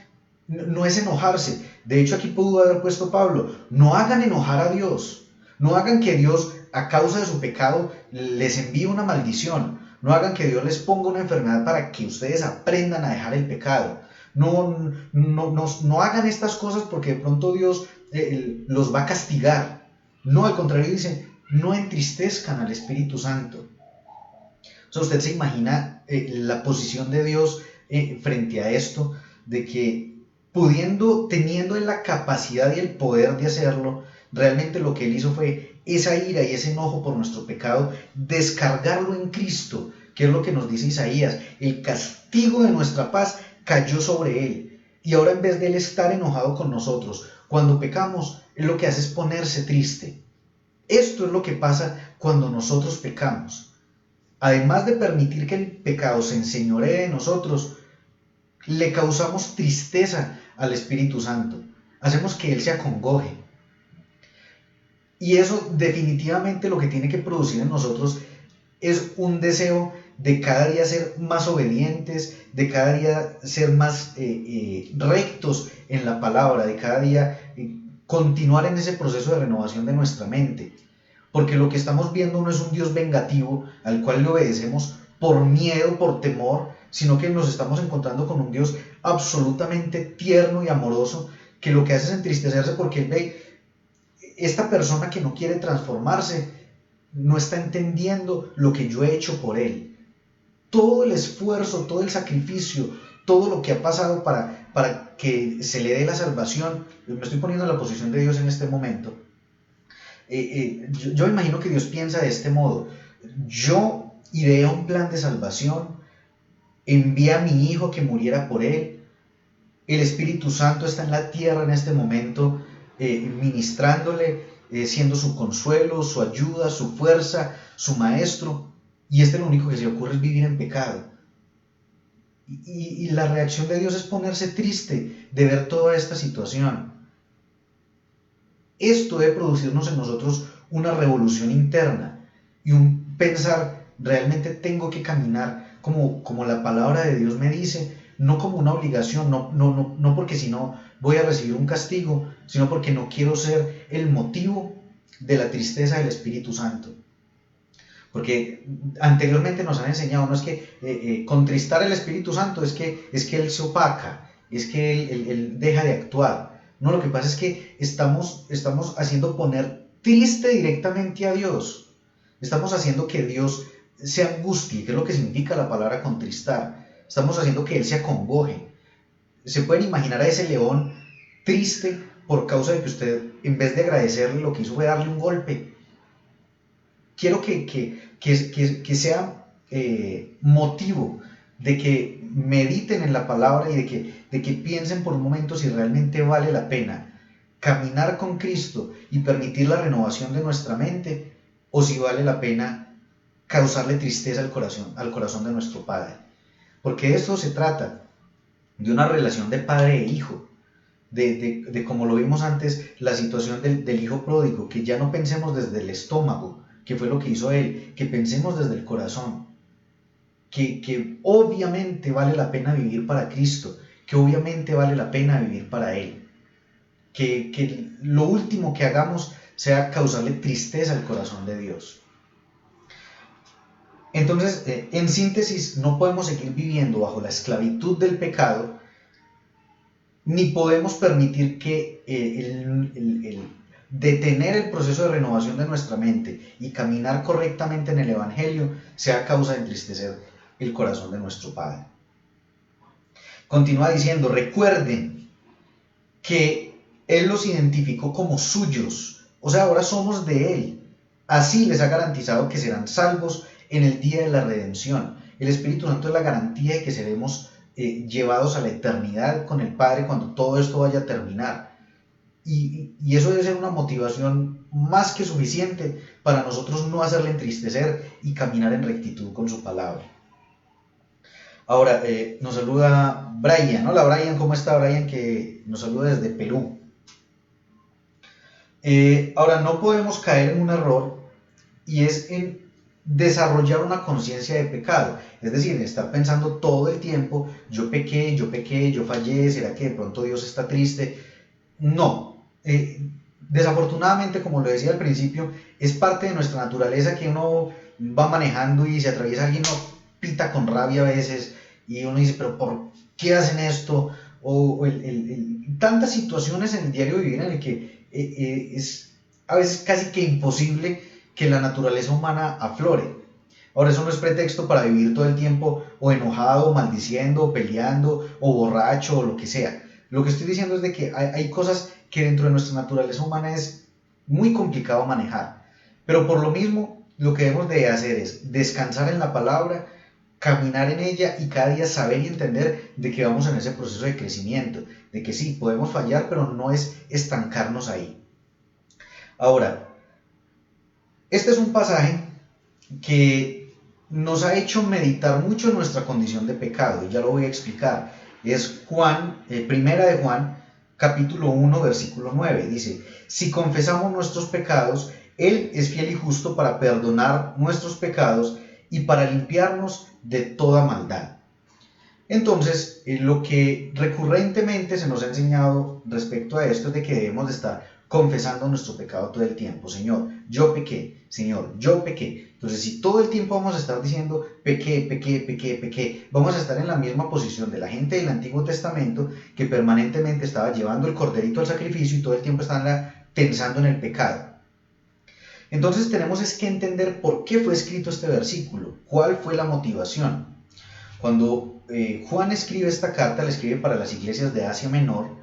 no es enojarse. De hecho, aquí pudo haber puesto Pablo: no hagan enojar a Dios, no hagan que Dios, a causa de su pecado, les envíe una maldición, no hagan que Dios les ponga una enfermedad para que ustedes aprendan a dejar el pecado. No hagan estas cosas porque de pronto Dios los va a castigar. No, al contrario, dice: no entristezcan al Espíritu Santo. O sea, usted se imagina la posición de Dios frente a esto, de que teniendo en la capacidad y el poder de hacerlo, realmente lo que él hizo fue esa ira y ese enojo por nuestro pecado, descargarlo en Cristo, que es lo que nos dice Isaías: el castigo de nuestra paz cayó sobre él. Y ahora, en vez de él estar enojado con nosotros cuando pecamos, él lo que hace es ponerse triste. Esto es lo que pasa cuando nosotros pecamos. Además de permitir que el pecado se enseñoree de nosotros, le causamos tristeza al Espíritu Santo. Hacemos que Él se acongoje. Y eso definitivamente lo que tiene que producir en nosotros es un deseo de cada día ser más obedientes, de cada día ser más rectos en la palabra, de cada día continuar en ese proceso de renovación de nuestra mente. Porque lo que estamos viendo no es un Dios vengativo al cual le obedecemos por miedo, por temor, sino que nos estamos encontrando con un Dios absolutamente tierno y amoroso, que lo que hace es entristecerse porque él ve: esta persona que no quiere transformarse no está entendiendo lo que yo he hecho por él. Todo el esfuerzo, todo el sacrificio, todo lo que ha pasado para que se le dé la salvación. Me estoy poniendo en la posición de Dios en este momento. Yo imagino que Dios piensa de este modo: yo ideé un plan de salvación, envié a mi hijo que muriera por él, el Espíritu Santo está en la tierra en este momento, ministrándole, siendo su consuelo, su ayuda, su fuerza, su maestro, y lo único que se le ocurre es vivir en pecado. Y la reacción de Dios es ponerse triste de ver toda esta situación. Esto debe producirnos en nosotros una revolución interna y un pensar: realmente tengo que caminar como la palabra de Dios me dice, no como una obligación, no porque si no voy a recibir un castigo, sino porque no quiero ser el motivo de la tristeza del Espíritu Santo. Porque anteriormente nos han enseñado: no es que contristar al Espíritu Santo es que Él se opaca, es que él deja de actuar. No, lo que pasa es que estamos haciendo poner triste directamente a Dios. Estamos haciendo que Dios se angustie, que es lo que significa la palabra contristar. Estamos haciendo que Él se acongoje. ¿Se pueden imaginar a ese león triste por causa de que usted, en vez de agradecerle, lo que hizo fue darle un golpe? Quiero que sea motivo de que mediten en la palabra y de que piensen por un momento si realmente vale la pena caminar con Cristo y permitir la renovación de nuestra mente, o si vale la pena causarle tristeza al corazón de nuestro Padre. Porque de esto se trata, de una relación de padre e hijo, de como lo vimos antes, la situación del hijo pródigo, que ya no pensemos desde el estómago, que fue lo que hizo él, que pensemos desde el corazón, que obviamente vale la pena vivir para Cristo, que obviamente vale la pena vivir para Él, que lo último que hagamos sea causarle tristeza al corazón de Dios. Entonces, en síntesis, no podemos seguir viviendo bajo la esclavitud del pecado, ni podemos permitir que detener el proceso de renovación de nuestra mente y caminar correctamente en el Evangelio sea causa de entristecer el corazón de nuestro Padre. Continúa diciendo: recuerden que Él los identificó como suyos, o sea, ahora somos de Él. Así les ha garantizado que serán salvos en el día de la redención. El Espíritu Santo es la garantía de que seremos llevados a la eternidad con el Padre cuando todo esto vaya a terminar. Y eso debe ser una motivación más que suficiente para nosotros no hacerle entristecer y caminar en rectitud con su palabra. Ahora, nos saluda Brian. Hola Brian, ¿cómo está Brian? Que nos saluda desde Perú. Ahora, no podemos caer en un error y es en desarrollar una conciencia de pecado, es decir, estar pensando todo el tiempo, yo pequé, yo fallé, ¿será que de pronto Dios está triste? No, desafortunadamente, como lo decía al principio, es parte de nuestra naturaleza que uno va manejando y se atraviesa alguien, uno pita con rabia a veces y uno dice, pero ¿por qué hacen esto? Tantas situaciones en el diario vivir en el que es a veces casi que imposible que la naturaleza humana aflore. Ahora, eso no es pretexto para vivir todo el tiempo o enojado, o maldiciendo, o peleando, o borracho, o lo que sea. Lo que estoy diciendo es de que hay cosas que dentro de nuestra naturaleza humana es muy complicado manejar. Pero por lo mismo, lo que debemos de hacer es descansar en la palabra, caminar en ella y cada día saber y entender de que vamos en ese proceso de crecimiento, de que sí, podemos fallar, pero no es estancarnos ahí. Ahora, este es un pasaje que nos ha hecho meditar mucho en nuestra condición de pecado, y ya lo voy a explicar. Es Juan, primera de Juan, capítulo 1, versículo 9. Dice, si confesamos nuestros pecados, Él es fiel y justo para perdonar nuestros pecados y para limpiarnos de toda maldad. Entonces, lo que recurrentemente se nos ha enseñado respecto a esto es de que debemos de estar confesando nuestro pecado todo el tiempo. Señor, yo pequé. Señor, yo pequé. Entonces, si todo el tiempo vamos a estar diciendo pequé, pequé, pequé, pequé, vamos a estar en la misma posición de la gente del Antiguo Testamento que permanentemente estaba llevando el corderito al sacrificio y todo el tiempo estaban pensando en el pecado. Entonces, tenemos es que entender por qué fue escrito este versículo, cuál fue la motivación. Cuando Juan escribe esta carta, la escribe para las iglesias de Asia Menor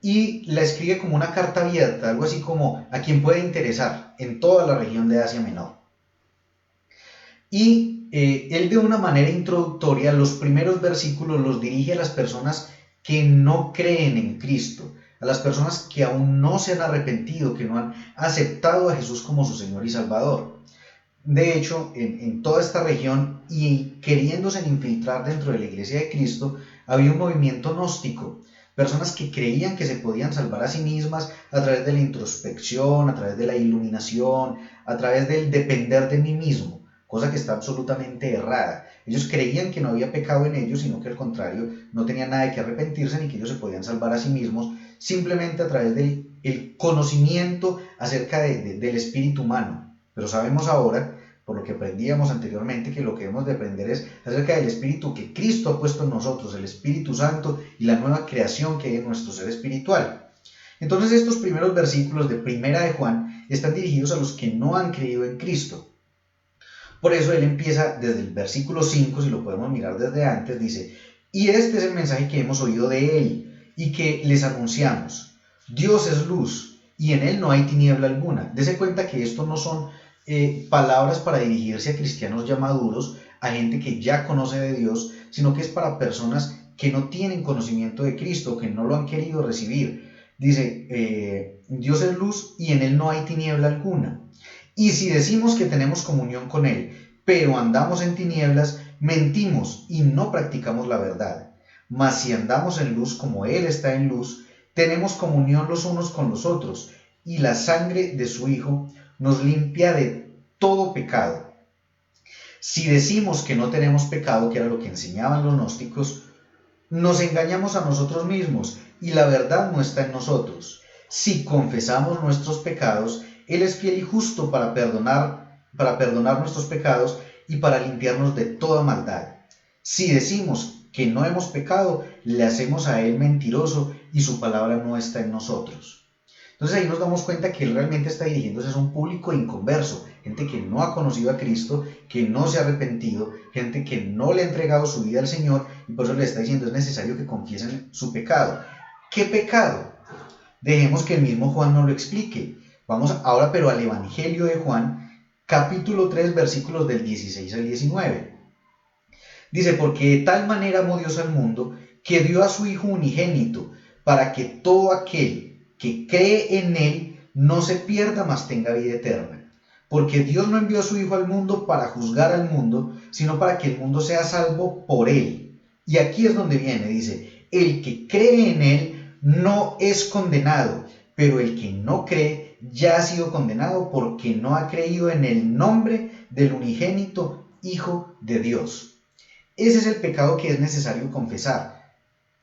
y la escribe como una carta abierta, algo así como a quien puede interesar en toda la región de Asia Menor. Y él de una manera introductoria, los primeros versículos los dirige a las personas que no creen en Cristo, a las personas que aún no se han arrepentido, que no han aceptado a Jesús como su Señor y Salvador. De hecho, en toda esta región y queriéndose infiltrar dentro de la Iglesia de Cristo, había un movimiento gnóstico, personas que creían que se podían salvar a sí mismas a través de la introspección, a través de la iluminación, a través del depender de mí mismo, cosa que está absolutamente errada. Ellos creían que no había pecado en ellos, sino que al contrario, no tenían nada de qué arrepentirse ni que ellos se podían salvar a sí mismos, simplemente a través del conocimiento acerca del espíritu humano. Pero sabemos ahora, por lo que aprendíamos anteriormente, que lo que debemos de aprender es acerca del Espíritu que Cristo ha puesto en nosotros, el Espíritu Santo y la nueva creación que hay en nuestro ser espiritual. Entonces estos primeros versículos de Primera de Juan están dirigidos a los que no han creído en Cristo. Por eso él empieza desde el versículo 5, si lo podemos mirar desde antes, dice, y este es el mensaje que hemos oído de él y que les anunciamos. Dios es luz y en él no hay tiniebla alguna. Dese cuenta que esto no son palabras para dirigirse a cristianos ya maduros, a gente que ya conoce de Dios, sino que es para personas que no tienen conocimiento de Cristo, que no lo han querido recibir. Dice, Dios es luz y en él no hay tiniebla alguna. Y si decimos que tenemos comunión con él, pero andamos en tinieblas, mentimos y no practicamos la verdad. Mas si andamos en luz como él está en luz, tenemos comunión los unos con los otros, y la sangre de su Hijo nos limpia de todo pecado. Si decimos que no tenemos pecado, que era lo que enseñaban los gnósticos, nos engañamos a nosotros mismos y la verdad no está en nosotros. Si confesamos nuestros pecados, Él es fiel y justo para perdonar nuestros pecados y para limpiarnos de toda maldad. Si decimos que no hemos pecado, le hacemos a Él mentiroso y su palabra no está en nosotros. Entonces ahí nos damos cuenta que él realmente está dirigiéndose a un público inconverso, gente que no ha conocido a Cristo, que no se ha arrepentido, gente que no le ha entregado su vida al Señor y por eso le está diciendo es necesario que confiesen su pecado. ¿Qué pecado? Dejemos que el mismo Juan nos lo explique. Vamos ahora pero al Evangelio de Juan, capítulo 3, versículos del 16 al 19. Dice, porque de tal manera amó Dios al mundo, que dio a su Hijo unigénito, para que todo aquel que cree en él no se pierda, mas tenga vida eterna. Porque Dios no envió a su Hijo al mundo para juzgar al mundo, sino para que el mundo sea salvo por él. Y aquí es donde viene, dice, el que cree en él no es condenado, pero el que no cree ya ha sido condenado porque no ha creído en el nombre del unigénito Hijo de Dios. Ese es el pecado que es necesario confesar.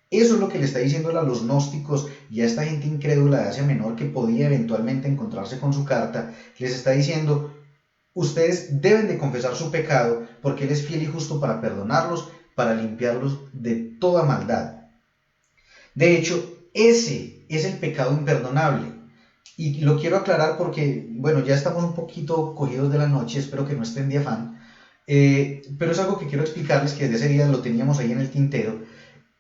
Eso es lo que le está diciendo a los gnósticos y a esta gente incrédula de Asia Menor que podía eventualmente encontrarse con su carta. Les está diciendo: ustedes deben de confesar su pecado porque Él es fiel y justo para perdonarlos, para limpiarlos de toda maldad. De hecho, ese es el pecado imperdonable. Y lo quiero aclarar porque, bueno, ya estamos un poquito cogidos de la noche, espero que no estén de afán, pero es algo que quiero explicarles que desde ese día lo teníamos ahí en el tintero,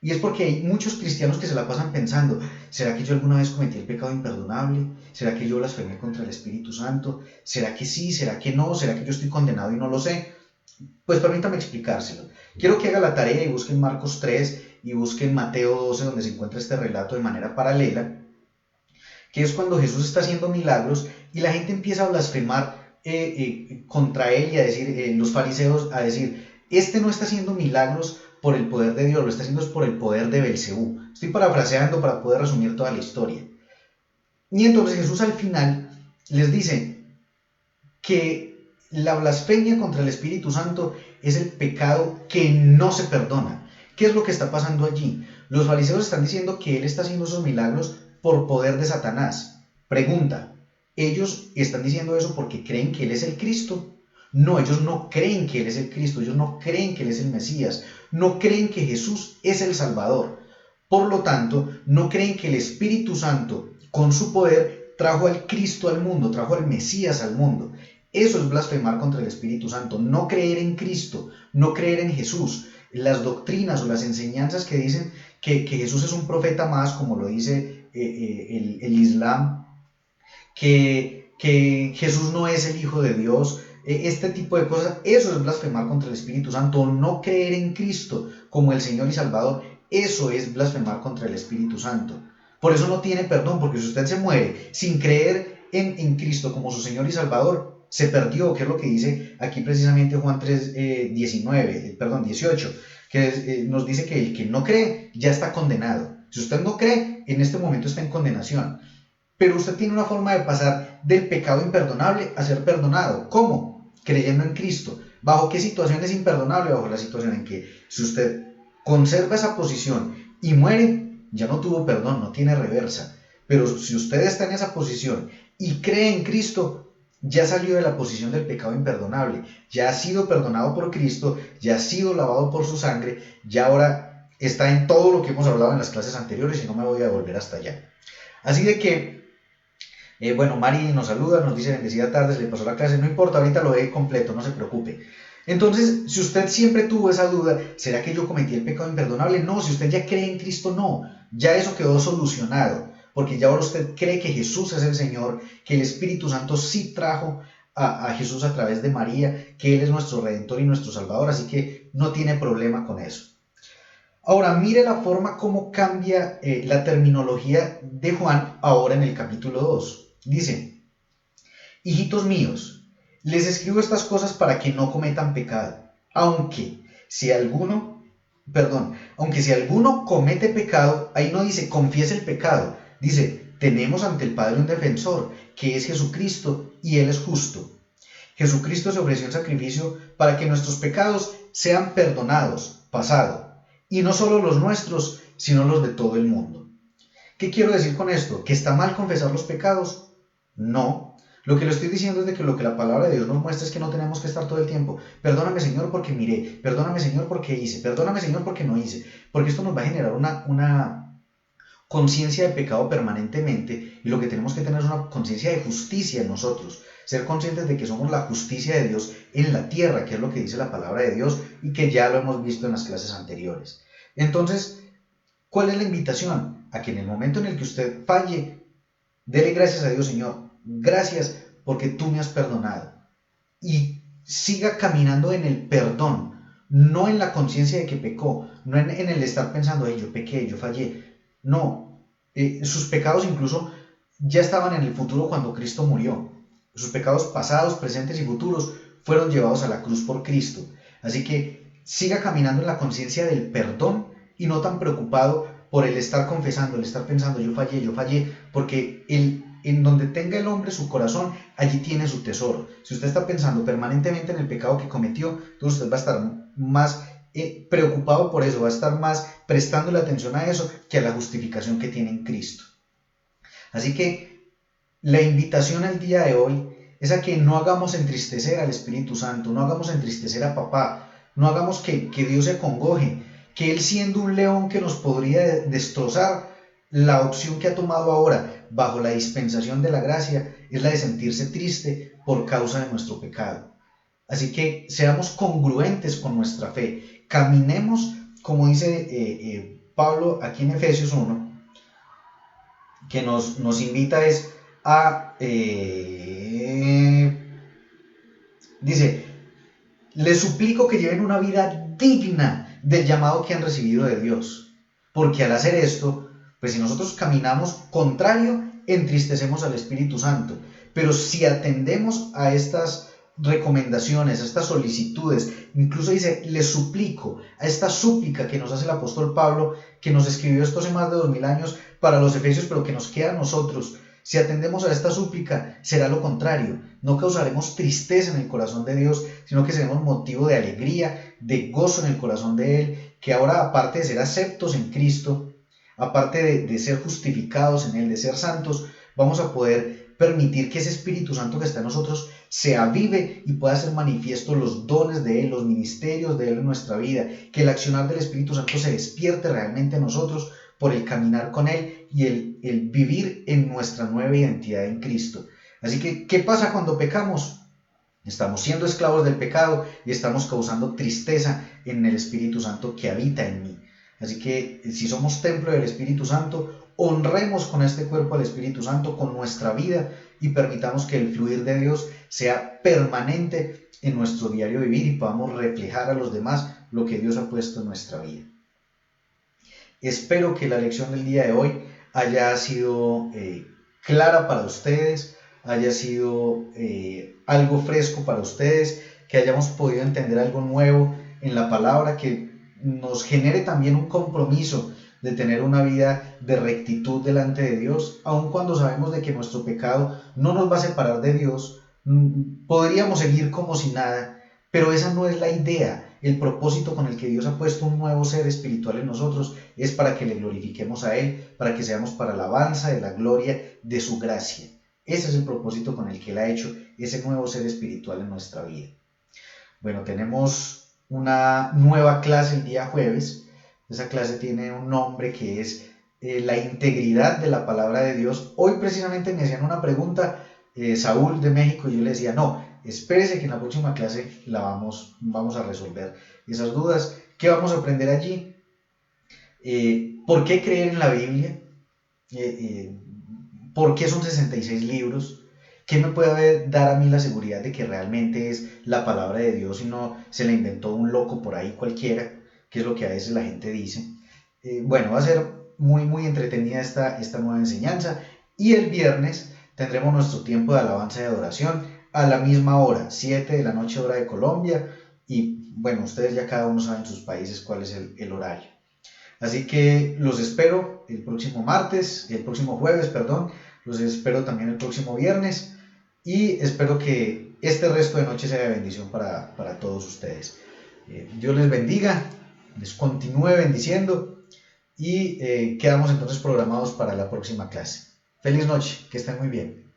y es porque hay muchos cristianos que se la pasan pensando: ¿será que yo alguna vez cometí el pecado imperdonable? ¿Será que yo blasfemé contra el Espíritu Santo? ¿Será que sí? ¿Será que no? ¿Será que yo estoy condenado y no lo sé? Pues permítame explicárselo. Quiero que haga la tarea y busquen Marcos 3 y busquen Mateo 12, donde se encuentra este relato de manera paralela, que es cuando Jesús está haciendo milagros y la gente empieza a blasfemar contra él y a decir, los fariseos a decir: este no está haciendo milagros por el poder de Dios, lo está haciendo por el poder de Belcebú. Estoy parafraseando para poder resumir toda la historia. Y entonces Jesús al final les dice que la blasfemia contra el Espíritu Santo es el pecado que no se perdona. ¿Qué es lo que está pasando allí? Los fariseos están diciendo que él está haciendo esos milagros por poder de Satanás. Pregunta: ¿ellos están diciendo eso porque creen que él es el Cristo? No, ellos no creen que él es el Cristo, ellos no creen que él es el Mesías, no creen que Jesús es el Salvador. Por lo tanto, no creen que el Espíritu Santo, con su poder, trajo al Cristo al mundo, trajo al Mesías al mundo. Eso es blasfemar contra el Espíritu Santo, no creer en Cristo, no creer en Jesús. Las doctrinas o las enseñanzas que dicen que Jesús es un profeta más, como lo dice el Islam, que Jesús no es el Hijo de Dios, este tipo de cosas, eso es blasfemar contra el Espíritu Santo. No creer en Cristo como el Señor y Salvador, eso es blasfemar contra el Espíritu Santo. Por eso no tiene perdón, porque si usted se muere sin creer en Cristo como su Señor y Salvador, se perdió, que es lo que dice aquí precisamente Juan 3, 18, que nos dice que el que no cree ya está condenado. Si usted no cree, en este momento está en condenación. Pero usted tiene una forma de pasar del pecado imperdonable a ser perdonado. ¿Cómo? Creyendo en Cristo. ¿Bajo qué situación es imperdonable? Bajo la situación en que si usted conserva esa posición y muere, ya no tuvo perdón, no tiene reversa. Pero si usted está en esa posición y cree en Cristo, ya salió de la posición del pecado imperdonable, ya ha sido perdonado por Cristo, ya ha sido lavado por su sangre, ya ahora está en todo lo que hemos hablado en las clases anteriores y no me voy a volver hasta allá. Así de que, bueno, Mari nos saluda, nos dice: bendecida tarde, se le pasó la clase, no importa, ahorita lo ve completo, no se preocupe. Entonces, si usted siempre tuvo esa duda, ¿será que yo cometí el pecado imperdonable? No, si usted ya cree en Cristo, no, ya eso quedó solucionado. Porque ya ahora usted cree que Jesús es el Señor, que el Espíritu Santo sí trajo a Jesús a través de María, que Él es nuestro Redentor y nuestro Salvador, así que no tiene problema con eso. Ahora, mire la forma como cambia la terminología de Juan ahora en el capítulo 2. Dice: hijitos míos, les escribo estas cosas para que no cometan pecado, aunque si alguno comete pecado, ahí no dice confiese el pecado, dice: tenemos ante el Padre un defensor, que es Jesucristo, y Él es justo. Jesucristo se ofreció en sacrificio para que nuestros pecados sean perdonados, pasado, y no solo los nuestros, sino los de todo el mundo. ¿Qué quiero decir con esto? ¿Que está mal confesar los pecados? No. Lo que le estoy diciendo es de que lo que la palabra de Dios nos muestra es que no tenemos que estar todo el tiempo: perdóname, Señor, porque miré, perdóname, Señor, porque hice, perdóname, Señor, porque no hice, porque esto nos va a generar una conciencia de pecado permanentemente, y lo que tenemos que tener es una conciencia de justicia en nosotros, ser conscientes de que somos la justicia de Dios en la tierra, que es lo que dice la palabra de Dios y que ya lo hemos visto en las clases anteriores. Entonces, ¿cuál es la invitación? A que en el momento en el que usted falle, dele gracias a Dios: Señor, gracias porque tú me has perdonado, y siga caminando en el perdón, no en la conciencia de que pecó, no en el estar pensando: yo pequé, yo fallé. No, sus pecados incluso ya estaban en el futuro cuando Cristo murió. Sus pecados pasados, presentes y futuros fueron llevados a la cruz por Cristo. Así que siga caminando en la conciencia del perdón y no tan preocupado por el estar confesando, el estar pensando: yo fallé, porque en donde tenga el hombre su corazón, allí tiene su tesoro. Si usted está pensando permanentemente en el pecado que cometió, entonces usted va a estar más preocupado por eso, va a estar más prestándole atención a eso que a la justificación que tiene en Cristo. Así que la invitación al día de hoy es a que no hagamos entristecer al Espíritu Santo, no hagamos entristecer a papá, no hagamos que Dios se congoje, que Él, siendo un león que nos podría destrozar, la opción que ha tomado ahora bajo la dispensación de la gracia es la de sentirse triste por causa de nuestro pecado. Así que seamos congruentes con nuestra fe, caminemos como dice Pablo aquí en Efesios 1, que nos invita es a, dice, les suplico que lleven una vida digna del llamado que han recibido de Dios, porque al hacer esto, pues si nosotros caminamos contrario, entristecemos al Espíritu Santo, pero si atendemos a estas recomendaciones, a estas solicitudes, incluso dice, les suplico, a esta súplica que nos hace el apóstol Pablo, que nos escribió esto hace más de 2000 años para los efesios, pero que nos queda a nosotros. Si atendemos a esta súplica, será lo contrario. No causaremos tristeza en el corazón de Dios, sino que seremos motivo de alegría, de gozo en el corazón de Él, que ahora, aparte de ser aceptos en Cristo, aparte de ser justificados en Él, de ser santos, vamos a poder permitir que ese Espíritu Santo que está en nosotros se avive y pueda hacer manifiesto los dones de Él, los ministerios de Él en nuestra vida, que el accionar del Espíritu Santo se despierte realmente en nosotros por el caminar con Él y el vivir en nuestra nueva identidad en Cristo. Así que, ¿qué pasa cuando pecamos? Estamos siendo esclavos del pecado y estamos causando tristeza en el Espíritu Santo que habita en mí. Así que, si somos templo del Espíritu Santo, honremos con este cuerpo al Espíritu Santo, con nuestra vida, y permitamos que el fluir de Dios sea permanente en nuestro diario vivir y podamos reflejar a los demás lo que Dios ha puesto en nuestra vida. Espero que la lección del día de hoy haya sido clara para ustedes, haya sido algo fresco para ustedes, que hayamos podido entender algo nuevo en la palabra, que nos genere también un compromiso de tener una vida de rectitud delante de Dios, aun cuando sabemos de que nuestro pecado no nos va a separar de Dios. Podríamos seguir como si nada, pero esa no es la idea. El propósito con el que Dios ha puesto un nuevo ser espiritual en nosotros es para que le glorifiquemos a Él, para que seamos para alabanza de la gloria de su gracia. Ese es el propósito con el que Él ha hecho ese nuevo ser espiritual en nuestra vida. Bueno, tenemos una nueva clase el día jueves. Esa clase tiene un nombre que es la integridad de la palabra de Dios. Hoy precisamente me hacían una pregunta, Saúl de México, y yo le decía, no, espérese que en la próxima clase vamos a resolver esas dudas. ¿Qué vamos a aprender allí? ¿Por qué creer en la Biblia? ¿Por qué son 66 libros? ¿Qué me puede dar a mí la seguridad de que realmente es la palabra de Dios y no se la inventó un loco por ahí cualquiera, que es lo que a veces la gente dice? Bueno, va a ser muy entretenida esta nueva enseñanza, y el viernes tendremos nuestro tiempo de alabanza y adoración a la misma hora, 7 de la noche hora de Colombia, y bueno, ustedes ya cada uno sabe en sus países cuál es el horario. Así que los espero el próximo jueves, los espero también el próximo viernes, y espero que este resto de noche sea de bendición para todos ustedes. Dios les bendiga, les continúe bendiciendo, y quedamos entonces programados para la próxima clase. Feliz noche, que estén muy bien.